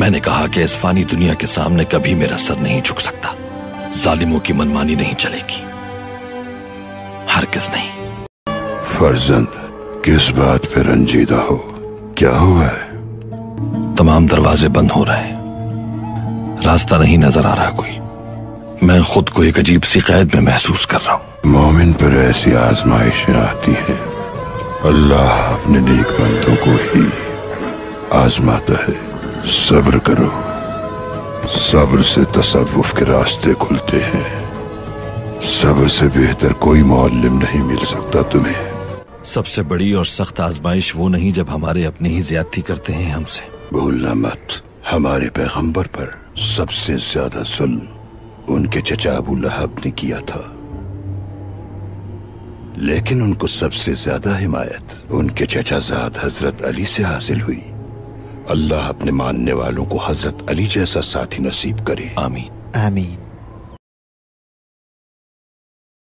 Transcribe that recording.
मैंने कहा कि इस फानी दुनिया के सामने कभी मेरा सर नहीं झुक सकता। जालिमों की मनमानी नहीं चलेगी, हरगिज़ नहीं। फर्जंद, किस बात पे रंजीदा हो? क्या हुआ है? तमाम दरवाजे बंद हो रहे हैं, रास्ता नहीं नजर आ रहा कोई। मैं खुद को एक अजीब सी कैद में महसूस कर रहा हूँ। मोमिन पर ऐसी आजमाइशें आती हैं, अल्लाह अपने नेक बंदों को ही आजमाता है। सब्र करो, सब्र से तसव्वुफ के रास्ते खुलते हैं। सब्र से बेहतर कोई मुअल्लिम नहीं मिल सकता तुम्हें। सबसे बड़ी और सख्त आजमाइश वो नहीं जब हमारे अपने ही ज्यादती करते हैं हमसे। भूलना मत, हमारे पैगंबर पर सबसे ज्यादा जुल्म उनके चचा अबू लहब ने किया था, लेकिन उनको सबसे ज्यादा हिमायत उनके चचाजाद हजरत अली से हासिल हुई। अल्लाह अपने मानने वालों को हजरत अली जैसा साथी नसीब करे। आमीन आमीन।